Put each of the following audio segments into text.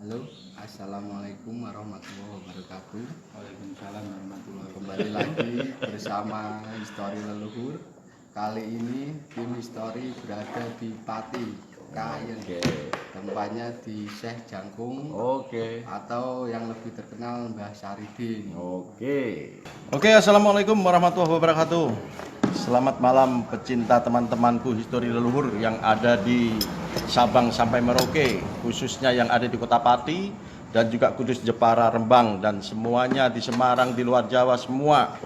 Halo, assalamualaikum warahmatullahi wabarakatuh. Waalaikumsalam warahmatullahi Kembali lagi bersama Histori Leluhur. Kali ini tim Histori berada di Pati Kayen. Tempatnya di Syekh Jangkung. Atau yang lebih terkenal Mbah Saridin. Oke, assalamualaikum warahmatullahi wabarakatuh. Selamat malam pecinta teman-temanku Histori Leluhur yang ada di Sabang sampai Merauke, khususnya yang ada di Kota Pati dan juga Kudus, Jepara, Rembang, dan semuanya di Semarang, di luar Jawa semua.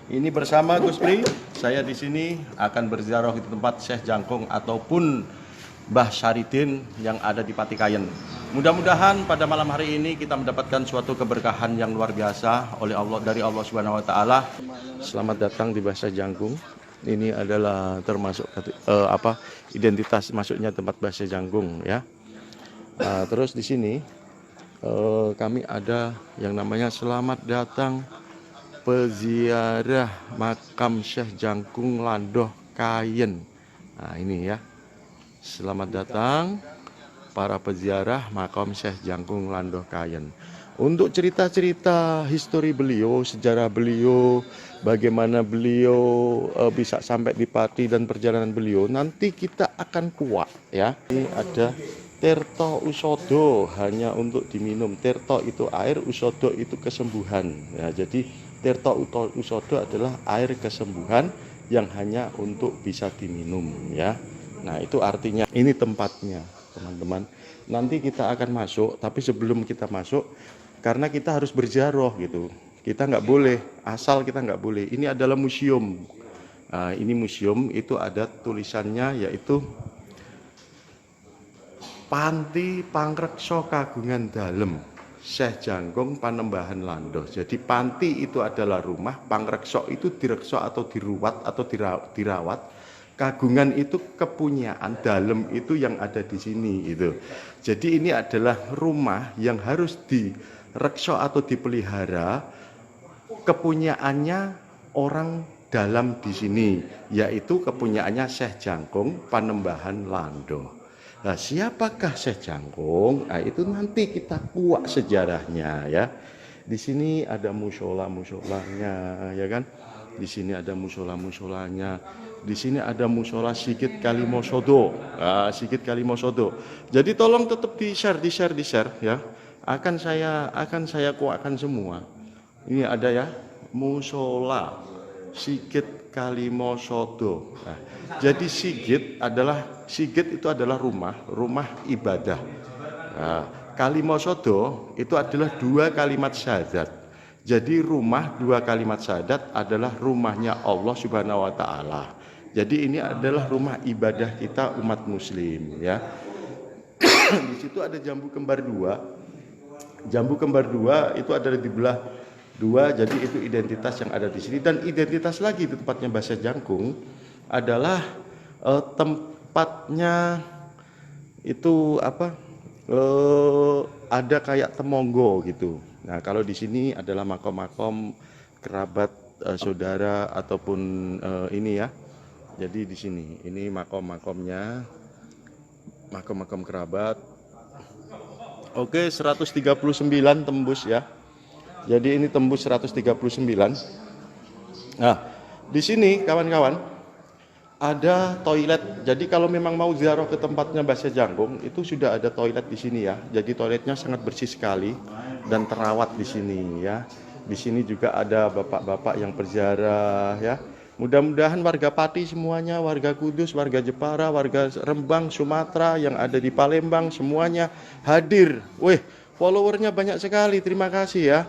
Ini bersama Gus Pri, saya di sini akan berziarah di tempat Syekh Jangkung ataupun Mbah Saridin yang ada di Pati Kayen. Mudah-mudahan pada malam hari ini kita mendapatkan suatu keberkahan yang luar biasa oleh Allah, dari Allah Subhanahu wa taala. Selamat datang di Bahasa Jangkung. Ini adalah termasuk identitas masuknya tempat Bahasa Jangkung ya. Terus di sini kami ada yang namanya selamat datang peziarah makam Syekh Jangkung Landoh Kayen. Nah ini ya. Selamat datang para peziarah makam Syekh Jangkung Landoh Kayen. Untuk cerita-cerita histori beliau, sejarah beliau, bagaimana beliau bisa sampai di Pati dan perjalanan beliau, nanti kita akan kuak ya. Ini ada Tirta Usodo, hanya untuk diminum. Tirta itu air, Usodo itu kesembuhan. Ya, jadi Tirta Usodo adalah air kesembuhan yang hanya untuk bisa diminum ya. Nah itu artinya ini tempatnya teman-teman. Nanti kita akan masuk, tapi sebelum kita masuk, karena kita harus berziarah gitu, kita nggak boleh asal, kita nggak boleh. Ini adalah museum. Nah, ini museum, itu ada tulisannya yaitu Panti Pangreksa Kagungan Dalem Syekh Jangkung Panembahan Landoh. Jadi panti itu adalah rumah, pangreksa itu direksa atau diruat atau dirawat. Kagungan itu kepunyaan, dalem itu yang ada di sini itu. Jadi ini adalah rumah yang harus direksa atau dipelihara, kepunyaannya orang dalam di sini, yaitu kepunyaannya Syekh Jangkung Panembahan Landoh. Nah, siapakah Syekh Jangkung? Nah, itu nanti kita kuak sejarahnya ya. Di sini ada musola-musolanya ya kan. Di sini ada musola-musolanya. Di sini ada musola Sigit Kalimosodo. Sigit Kalimosodo. Jadi tolong tetap di-share ya. Akan saya kuatkan semua. Ini ada ya, musola Sigit Kalimosodo. Nah, jadi Sigit itu adalah rumah ibadah. Nah, Kalimosodo itu adalah dua kalimat syahadat. Jadi rumah dua kalimat syahadat adalah rumahnya Allah Subhanahu wa taala. Jadi ini adalah rumah ibadah kita umat muslim ya. Di situ ada jambu kembar dua. Jambu kembar dua itu ada di belah dua, jadi itu identitas yang ada di sini. Dan identitas lagi di tempatnya Bahasa Jangkung adalah tempatnya itu ada kayak temonggo gitu. Nah kalau di sini adalah makom-makom kerabat, saudara ataupun ini ya. Jadi di sini ini makom-makomnya, makom-makom kerabat. Oke, 139 tembus ya. Jadi ini tembus 139. Nah, di sini kawan-kawan ada toilet. Jadi kalau memang mau ziarah ke tempatnya Bahasa Jangkung, itu sudah ada toilet di sini ya. Jadi toiletnya sangat bersih sekali dan terawat di sini ya. Di sini juga ada bapak-bapak yang berziarah ya. Mudah-mudahan warga Pati semuanya, warga Kudus, warga Jepara, warga Rembang, Sumatera yang ada di Palembang semuanya hadir. Wih, followernya banyak sekali. Terima kasih ya.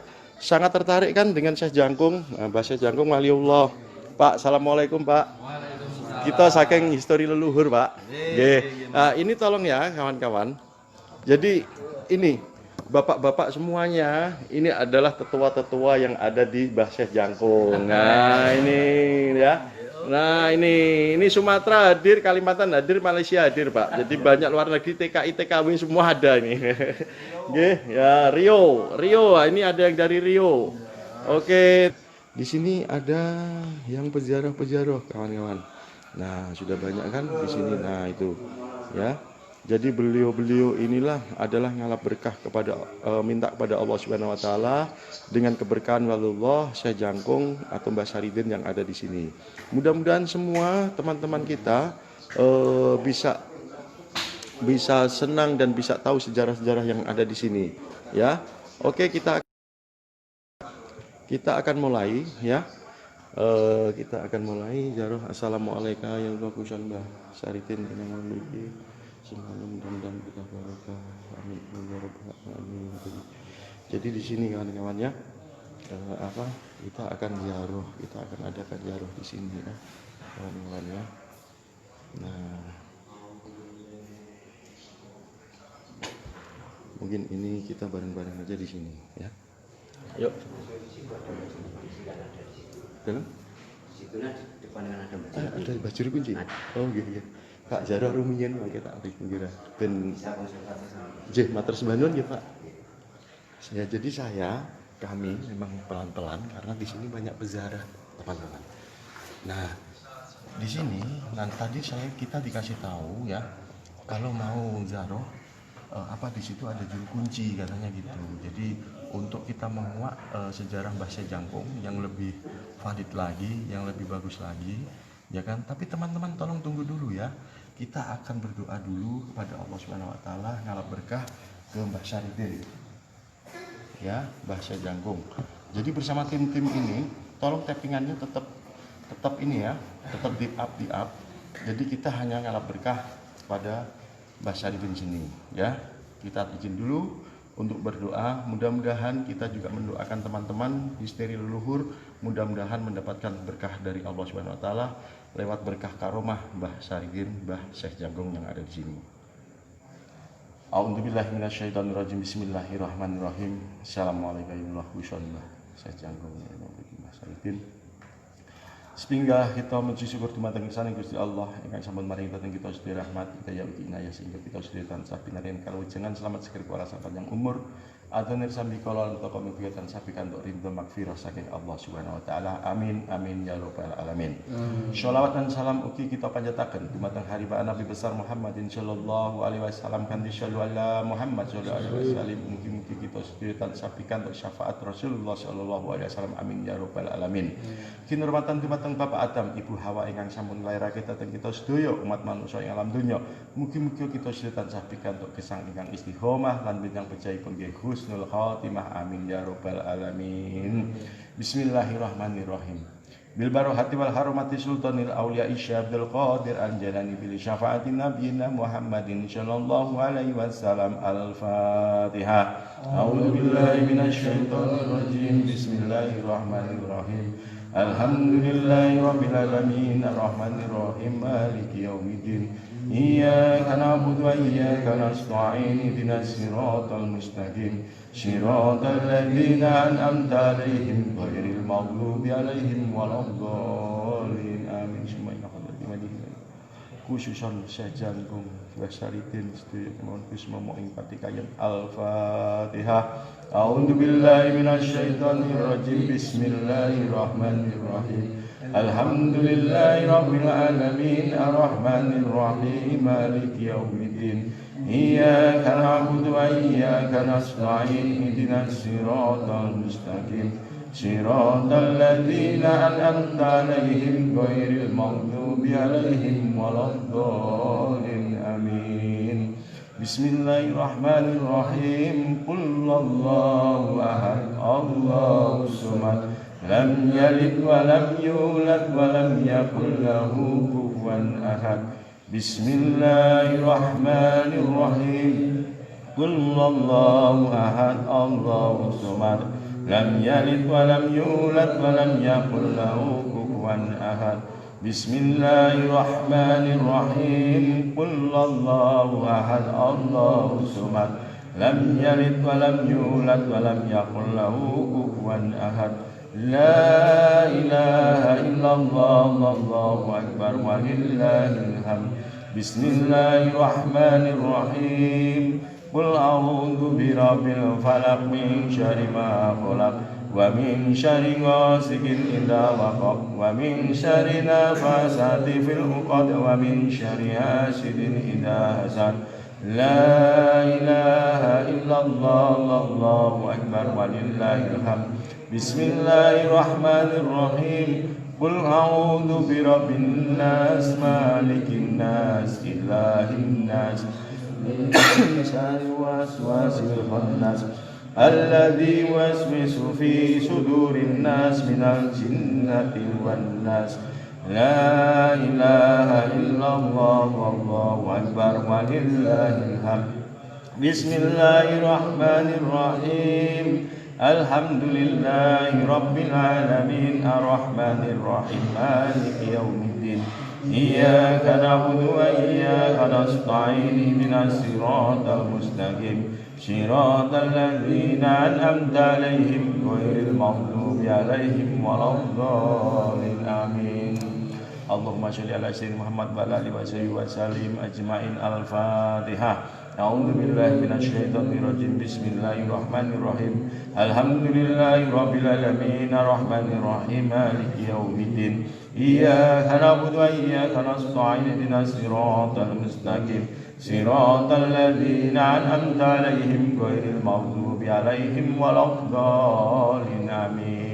Sangat tertarik kan dengan Syekh Jangkung, Bahasa Jangkung waliullah. Pak, assalamualaikum Pak. Kita saking histori leluhur Pak. Nah, ini tolong ya kawan-kawan. Jadi ini bapak-bapak semuanya, ini adalah tetua-tetua yang ada di Bahasa Jangkung. Nah ini ya. Nah ini Sumatera hadir, Kalimantan hadir, Malaysia hadir Pak. Jadi banyak luar negeri, TKI, TKW semua ada ini. Ya Rio, ini ada yang dari Rio. Oke, di sini ada yang peziarah kawan-kawan. Nah sudah banyak kan di sini. Nah itu ya. Jadi beliau-beliau inilah adalah ngalap berkah kepada minta kepada Allah Subhanahu wa taala dengan keberkahan walullah Syekh Jangkung atau Mbah Saridin yang ada di sini. Mudah-mudahan semua teman-teman kita bisa senang dan bisa tahu sejarah-sejarah yang ada di sini, ya. Oke, kita akan mulai, ya. Kita akan mulai jaroh. Assalamualaikum ya Mbah Saridin yang memiliki semuanya mudah-mudahan kita barokah. Amin ya rabbal alamin. Jadi di sini kawan-kawan ya, kita akan ziarah, kita akan adakan ziarah di sini ya, kawan-kawan ya. Nah, mungkin ini kita bareng-bareng aja di sini ya. Yuk. Dalam? Situlah depan dengan ada baju. Ada baju kunci. Oh gitu. Kak Jarah rumiyin wae tak kira ben Bisa konsultasi sama. nggih matur sembahun nggih Pak. Kami memang pelan-pelan karena di sini banyak peziarah, teman-teman. Nah, di sini tadi kita dikasih tahu ya, kalau mau ziarah di situ ada juru kunci katanya gitu. Jadi untuk kita menguak sejarah Mbah Syekh Jangkung yang lebih valid lagi, yang lebih bagus lagi, ya kan? Tapi teman-teman tolong tunggu dulu ya. Kita akan berdoa dulu kepada Allah Subhanahu wa taala ngalap berkah ke Mbah Saridin. Ya, Mbah Syekh Jangkung. Jadi bersama tim-tim ini, tolong tappingannya tetap ini ya, tetap di up. Jadi kita hanya ngalap berkah pada Mbah Saridin sini, ya. Kita izin dulu untuk berdoa. Mudah-mudahan kita juga mendoakan teman-teman misteri leluhur, mudah-mudahan mendapatkan berkah dari Allah Subhanahu wa taala lewat berkah karomah Mbah Saridin, Mbah Syekh Jangkung yang ada di sini. A'udzubillahi minasyaitonirrajim. Bismillahirrahmanirrahim. Assalamualaikum warahmatullahi wabarakatuh. Syekh Jangkung Mbah Saridin. Sepinggah kita menuju syukur dumateng saning Gusti Allah ingkang sampun maringi dhateng kita sedaya rahmat hidayah ugi inayah sehingga kita sedaya tansah pinarin kaluwijengan selamat seger kuwasa panjang umur adoner sambi kala lan toko mibiatan sapi kantuk ridho magfirah saking Allah Subhanahu wa taala. Amin amin ya rabbal alamin. Sholawat dan salam ugi kita panjataken dumateng haribaan Nabi besar Muhammadin sallallahu alaihi wasallam kanthi sholawat ala Muhammad sallallahu alaihi wasallam. Mugi-mugi kita sedaya tansah pikantuk syafaat Rasulullah sallallahu alaihi wasallam. Amin ya rabbal alamin. Kinurmatan dumateng Bapak Adam, Ibu Hawa ingkang sampun nglairake dhateng kita sedaya umat manusia ing alam donya. Mugi-mugi kita sedaya tansah pikantuk gesang ingkang istiqomah lan benjang pejahipun nggih husnul khotimah. Amin ya rabbal alamin. Bismillahirrahmanirrahim. Bil barohati wal harumati sultanil auliya Isya Abdul Qadir Anjalani bil syafaati nabiyina Muhammadin sallallahu alaihi wasallam. Al-Fatihah. A'udzu billahi minasyaitonir rajim. Bismillahirrahmanirrahim. Alhamdulillahi rabbil alamin arrahmanir rahim maliki yaumiddin iyyaka na'budu wa iyyaka nasta'in ihdinas siratal mustaqim siratal ladzina an'amta 'alaihim ghairil maghdubi 'alaihim waladdallin amin. Semuanya khususan Syekh Jangkung Mbah Saridin sedaya kemawon Kusma ing patikayan. Al-Fatihah. A'udzu billahi minasyaitonir rajim. Bismillahirrahmanirrahim. Alhamdulillahi rabbil alamin arrahmanir rahim maliki yaumiddin iyyaka na'budu wa iyyaka nasta'in ihdinas siratal mustaqim siratal ladzina an'amta 'alaihim ghairil maghdubi 'alaihim waladdallin amin. Bismillahirrahmanirrahim. Qul huwallahu ahad Allahus samad lam yalid wa lam yulad wa lam yakul lahu kufuwan ahad. Bismillahirrahmanirrahim. Qul huwallahu ahad Allahus samad lam yalid wa lam yulad wa lam yakul lahu kufuwan ahad. Bismillahirrahmanirrahim. Qul huwallahu ahad Allahus samad lam yalid wa lam yulad wa lam yakul lahu kufuwan ahad. La ilaha illallah wallahu akbar walillahil hamd. Bismillahirrahmanirrahim. Qul a'udzu birabbil falaq min syarri ma khalaq wa min syarri ghasiqin idza waqab wa min syarri nafasati fil 'uqad wa min syarri hasidin idza hasad. لا إله إلا الله الله أكبر ولله الحمد بسم الله الرحمن الرحيم قل أعوذ برب الناس مالك الناس إله الناس من شر الوسواس الخناس الذي يوسوس في صدور الناس من الجنة والناس لا إله إلا الله والله أكبر ولله الحمد بسم الله الرحمن الرحيم الحمد لله رب العالمين الرحمن الرحيم مالك يوم الدين إياك نعبد وإياك نستعين اهدنا الصراط المستقيم صراط الذين أنعمت عليهم غير المغضوب عليهم ولا الضالين آمين اللهم صل على سيدنا محمد وعلى آله وصحبه وسلم أجمعين الفاتحة أعوذ بالله من الشيطان الرجيم بسم الله الرحمن الرحيم الحمد لله رب العالمين الرحمن الرحيم مالك يوم الدين إياك نعبد وإياك نستعين اهدنا الصراط المستقيم صراط الذين أنعمت عليهم غير المغضوب عليهم ولا الضالين آمين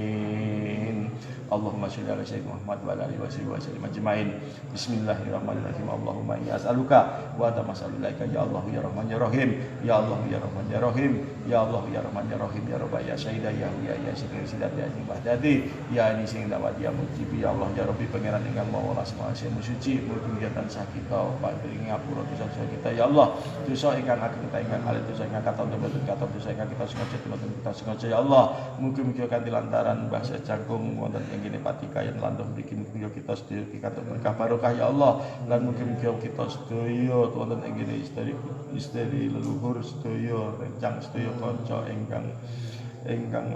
Allahumma sholli ala sayyidina Muhammad wa ala alihi wa sallam ajma'in. Bismillahirrahmanirrahim. Allahumma inni as'aluka wa atamassaluka ya Allah ya Rahman ya Rahim. Ya Allah ya Rahman ya Rahim. Ya Allah ya Rahman ya Rahim ya Rabb ya Sayyidah ya Sayyid Sidat ya Bahdadi ya ini sing dapat ya mujibi ya Allah ya Rabbi pangeran ingkang maha welas maha suci mugi kegiatan sakita paring ngapura dosa kita ya Allah dosa ingkang ageng ingkang alit dosa ingkang katon dosa ingkang kita sengaja ya Allah mugi-mugi kanthi lantaran bahasa jangkung wonten gini pati kaya landoh bikin mugi kita sedaya pikantuk berkah barokah ya Allah lan mugi-mugi kita sedaya wonten ing gene istri leluhur sedaya rencang sedaya kanca ingkang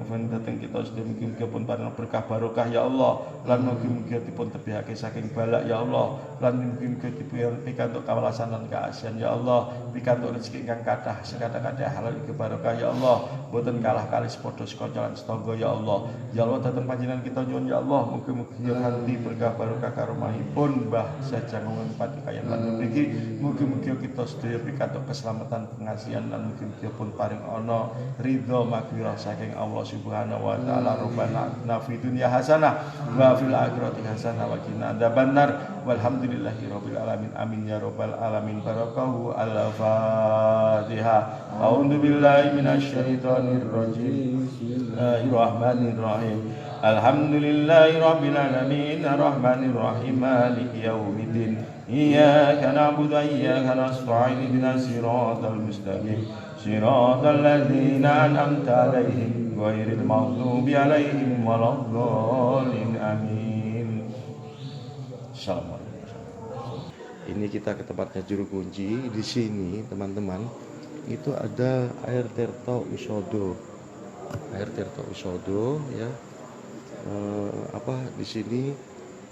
wonten kita sedaya mugi-mugi pun paring berkah barokah ya Allah lan mugi-mugi dipun tebihake saking balak ya Allah lan mugi-mugi dipun pikantuk kawelasan lan kaasian ya Allah pikantuk rezeki ingkang kathah sekada-kada halal iki barokah ya Allah boten kalah kalih padha sekanca lan setangga ya Allah dhateng panjenengan kita nyuwun ya Allah mugi-mugi kanthi berkah barokah karomahipun Mbah Sajangkungan Pati Kayan lan mriki mugi-mugi kita sedaya pikantuk keselamatan pengasihan lan mugi-mugi pun paring ana ridha maghfirah saking Allah Subhanahu wa taala Rabbana atina fid dunya hasanah wa fil akhirati hasanah wa qina adzabannar walhamdulillahirabbil alamin amin ya rabbal alamin barakahu al-fatihah a'udzu billahi minasyaitonir rajim bismillahirrahmanirrahim alhamdulillahi rabbil alamin arrahmanir rahim maliki yaumiddin iyyaka na'budu wa iyyaka nasta'in ihdinas siratal mustaqim siratal ladzina an'amta 'alaihim ghairil maghdubi 'alaihim waladdallin amin. Assalamualaikum. Ini kita ke tempatnya juru kunci. Di sini teman-teman itu ada air Tirta Usodo. Air Tirta Usodo ya. Di sini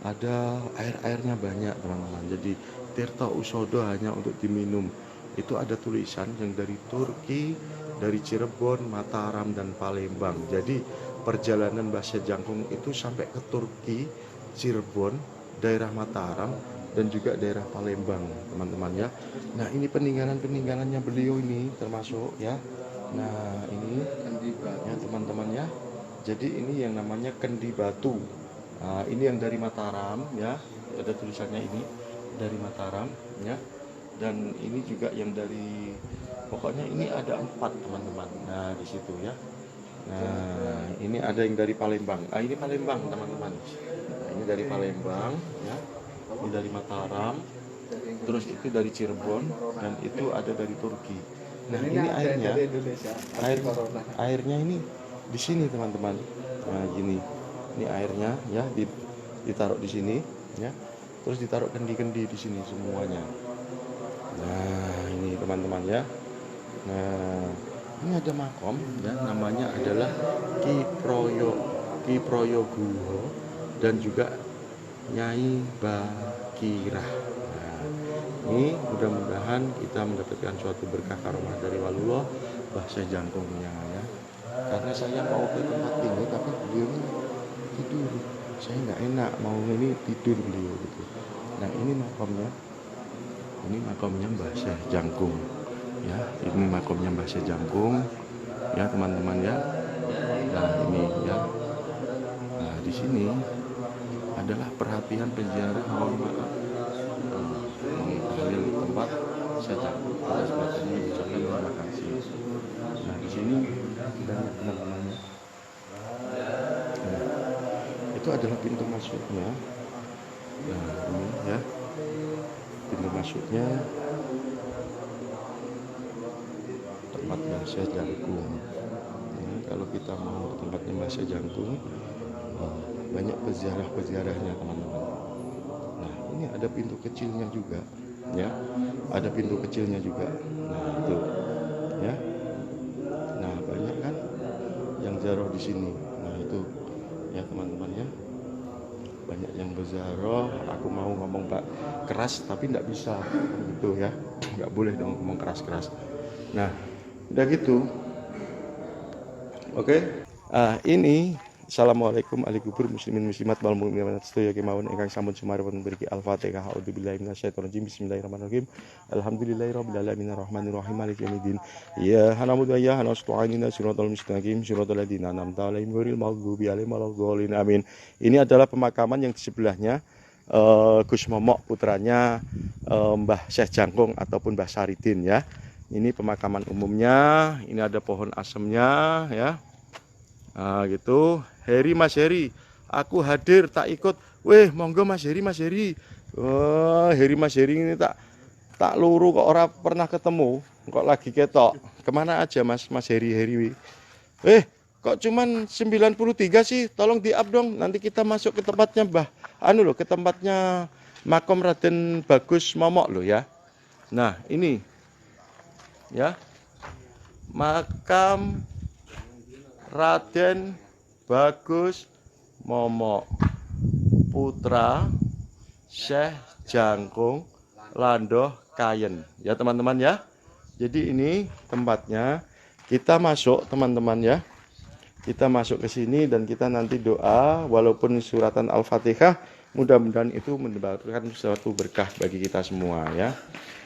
ada airnya banyak teman-teman. Jadi Tirta Usodo hanya untuk diminum. Itu ada tulisan yang dari Turki, dari Cirebon, Mataram dan Palembang. Jadi perjalanan Mbah Sajangkung itu sampai ke Turki, Cirebon, daerah Mataram dan juga daerah Palembang, teman-teman ya. Nah, ini peninggalannya beliau ini termasuk ya. Nah, ini ya teman-teman ya. Jadi ini yang namanya Kendi Batu. Nah, ini yang dari Mataram ya. Ada tulisannya ini dari Mataram ya. Dan ini juga yang dari, pokoknya ini ada 4 teman-teman. Nah, di situ ya. Nah, ini ada yang dari Palembang. Ini Palembang teman-teman. Nah, ini dari Palembang ya. Ini dari Mataram. Terus itu dari Cirebon dan itu ada dari Turki. Nah, ini airnya ini di sini teman-teman. Nah, gini. Ini airnya ya ditaruh di sini ya. Terus ditaruh kendi-kendi di sini semuanya. Nah, ini teman-teman ya. Nah, ini ada makom ya, namanya adalah Ki Proyoguho dan juga Nyai Bakirah. Nah, ini mudah-mudahan kita mendapatkan suatu berkah karomah dari Walullah Mbah Sajangkungnya ya. Karena saya mau ke tempat ini tapi beliau tidur. Saya nggak enak mau ini tidur beliau gitu. Nah, ini makomnya. Ini makamnya Mbah Sajangkung. Ya, ini makomnya Mbah Syekh Jangkung ya teman-teman ya. Nah ini ya. Nah di sini adalah perhatian penziarah, mohon maaf mengambil tempat Syekh Jangkung. Atas sebabnya mengucapkan terima kasih. Nah di sini banyak teman-teman ya. Nah, itu adalah pintu masuknya. Nah ini ya pintu masuknya tempat Mbah Syekh Jangkung. Nah, kalau kita mau tempatnya Mbah Syekh Jangkung, banyak peziarah-peziarahnya teman-teman. Nah ini ada pintu kecilnya juga ya, ada pintu kecilnya juga. Nah itu ya. Nah banyak kan yang ziarah di sini. Nah itu ya teman-teman ya, banyak yang berziarah. Aku mau ngomong keras tapi tidak bisa gitu ya, nggak boleh dong ngomong keras-keras. Nah udah gitu, oke. Ini Assalamualaikum alaikum muslimin muslimat wal mukminat sedaya kemawon ingkang sampun sumarepun mriki Al-Fatihah. A'udzubillahi minasyaitonirrajim. Bismillahirrahmanirrahim. Alhamdulillahirabbil alamin arrahmanirrahim maliki yaumiddin. Ya hanamudu ya hanasta'inina siratal mustaqim siratal ladzina an'amta 'alaihim ghairil maghdubi 'alaihim waladdallin. Amin. Ini adalah pemakaman yang di sebelahnya Gus Momok putranya Mbah Syekh Jangkung ataupun Mbah Saridin ya. Ini pemakaman umumnya. Ini ada pohon asemnya ya. Nah gitu. Heri Mas Heri, aku hadir tak ikut. Weh monggo Mas Heri, Mas Heri. Heri Mas Heri ini tak luru kok ora pernah ketemu. Kok lagi ketok. Kemana aja Mas Heri. Kok cuman 93 sih? Tolong di-up dong. Nanti kita masuk ke tempatnya Mbah. Ke tempatnya makom Raden Bagus Momok loh ya. Nah, ini. Ya. Makam Raden Bagus Momok putra Syekh Jangkung Landoh Kayen ya teman-teman ya. Jadi ini tempatnya. Kita masuk teman-teman ya. Kita masuk ke sini dan kita nanti doa walaupun suratan Al-Fatihah, mudah-mudahan itu mendapatkan suatu berkah bagi kita semua ya.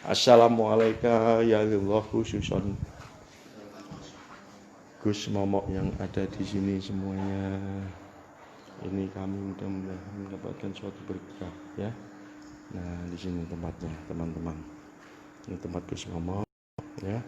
Assalamualaikum ya Allah khususon Gus Momok yang ada di sini semuanya. Ini kami mudah-mudahan mendapatkan suatu berkah ya. Nah, di sini tempatnya, teman-teman. Ini tempat Gus Momok ya.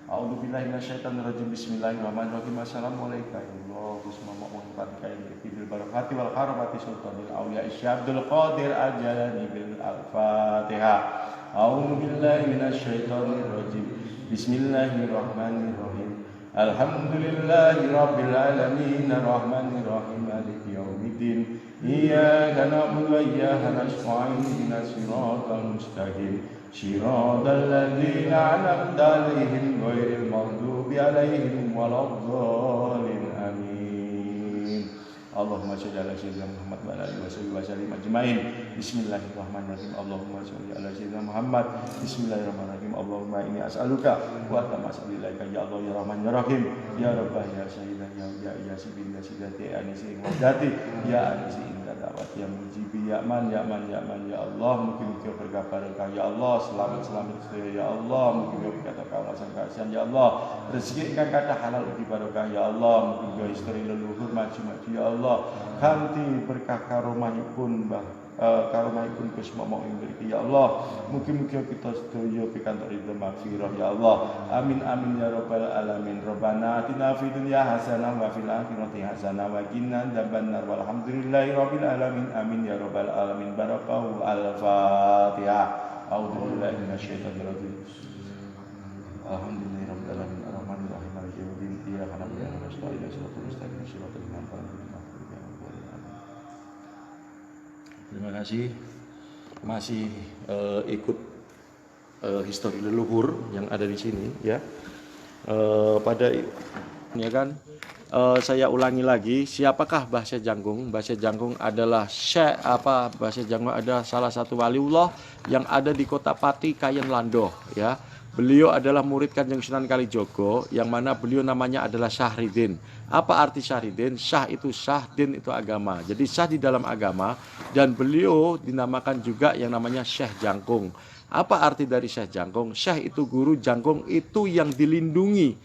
A'udzubillahi minasyaitonirrajim. Bismillahirrahmanirrahim. Assalamualaikum warahmatullahi Gus Momok Muhammad kain bil barakati wal karamati sultanil auliya Abdul Qadir Al-Jalani bil Al-Fatihah. A'udzubillahi minasyaitonirrajim. Bismillahirrahmanirrahim. Alhamdulillahi rabbil alamin arrahmanirrahim maliki yaumiddin. Iyyaka na'budu wa iyyaka nasta'in ihdinas siratal mustaqim siratal ladzina an'amta 'alaihim ghairil maghdubi 'alaihim waladdallin. Amin. Allahumma sholli ala sayyidina Muhammad wa ala alihi wa sallim ajmain. Bismillahirrahmanirrahim. Allahumma sholli ala sayyidina Muhammad. Bismillahirrahmanirrahim. Allahumma inni as'aluka wa tamasalilaika ya Allah ya Rahman ya Rahim ya Rabbah ya Sayyidah ya Sibin ya Sidati Anisi Wadati ya Anisi Indah Dawat ya Mujibi ya Man ya Allah. Mungkin berkah barokah ya Allah. Selamat ya Allah. Mungkin berkata kawasan kasihan ya Allah. Rezeki ingkang kathah halal ugi barokah ya Allah. Mungkin istri leluhur maju-maju ya Allah. Kanthi berkah karomahipun karomahipun Gus Momok mriki ya Allah. Mugi-mugi kita sedaya pikantuk ridho maghfirah ya Allah. Amin amin ya rabbal alamin. Rabbana atina fid dunya hasanah wa fil akhirati hasanah wa qina adzabannar. Walhamdulillahi rabbil alamin. Amin ya rabbal alamin. Barakahu al-Fatihah. A'udzubillahi minasyaitonir rajim. Alhamdulillahi rabbil alamin arrahmanir rahim maliki yaumiddin. Iyyaka na'budu wa iyyaka nasta'in ihdinas siratal mustaqim. Terima kasih masih ikut histori leluhur yang ada di sini ya. Saya ulangi lagi, siapakah Mbah Syekh Jangkung? Mbah Syekh Jangkung adalah Mbah Syekh Jangkung adalah salah satu waliullah yang ada di Kota Pati Kayen Landoh ya. Beliau adalah murid Kanjeng Sunan Kalijogo yang mana beliau namanya adalah Syahridin. Apa arti Syahridin? Syah itu syah, din itu agama. Jadi syah di dalam agama dan beliau dinamakan juga yang namanya Syekh Jangkung. Apa arti dari Syekh Jangkung? Syekh itu guru, Jangkung itu yang dilindungi,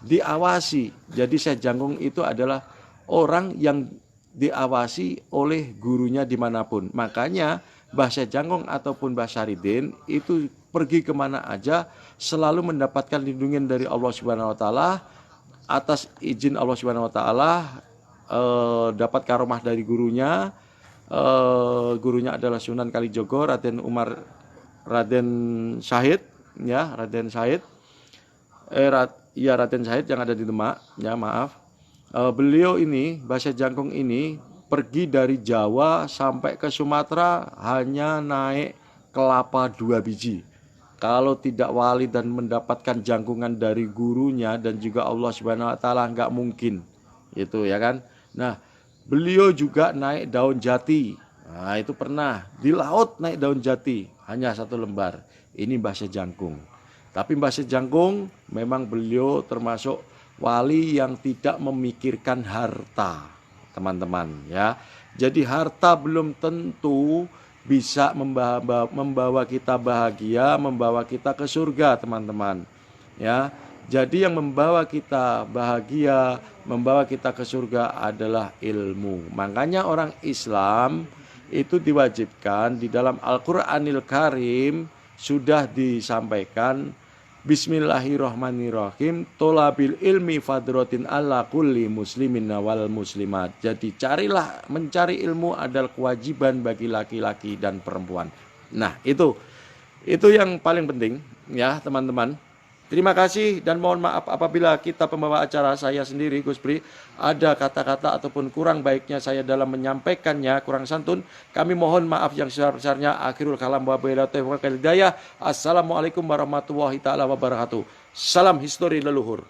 diawasi. Jadi Syekh Jangkung itu adalah orang yang diawasi oleh gurunya dimanapun. Makanya Mbah Syekh Jangkung ataupun Mbah Syaridin itu pergi kemana aja selalu mendapatkan lindungan dari Allah Subhanahu Wa Taala, atas izin Allah Subhanahu Wa Taala, dapat karomah dari gurunya. Gurunya adalah Sunan Kalijogo, Raden Said, ya Raden Said, Raden Said yang ada di Demak, ya maaf. Beliau ini, Mbah Syekh Jangkung ini pergi dari Jawa sampai ke Sumatera hanya naik kelapa 2 biji. Kalau tidak wali dan mendapatkan jangkungan dari gurunya dan juga Allah Subhanahu Wa Taala nggak mungkin, itu ya kan. Nah, beliau juga naik daun jati. Nah, itu pernah di laut naik daun jati hanya 1 lembar. Ini Mbah Syekh Jangkung. Tapi Mbah Syekh Jangkung memang beliau termasuk wali yang tidak memikirkan harta, teman-teman ya. Jadi harta belum tentu bisa membawa kita bahagia, membawa kita ke surga, teman-teman ya. Jadi yang membawa kita bahagia, membawa kita ke surga adalah ilmu. Makanya orang Islam itu diwajibkan di dalam Al-Qur'anil Karim sudah disampaikan, Bismillahirrahmanirrahim, tolabil ilmi fadrotin ala kulli muslimin wal muslimat. Jadi mencari ilmu adalah kewajiban bagi laki-laki dan perempuan. Nah, itu yang paling penting ya, teman-teman. Terima kasih dan mohon maaf apabila kita pembawa acara, saya sendiri Gus Pri, ada kata-kata ataupun kurang baiknya saya dalam menyampaikannya, kurang santun. Kami mohon maaf yang sebesar-besarnya. Akhirul kalam wa billahi taufiq wal hidayah. Assalamualaikum warahmatullahi taala wabarakatuh. Salam histori leluhur.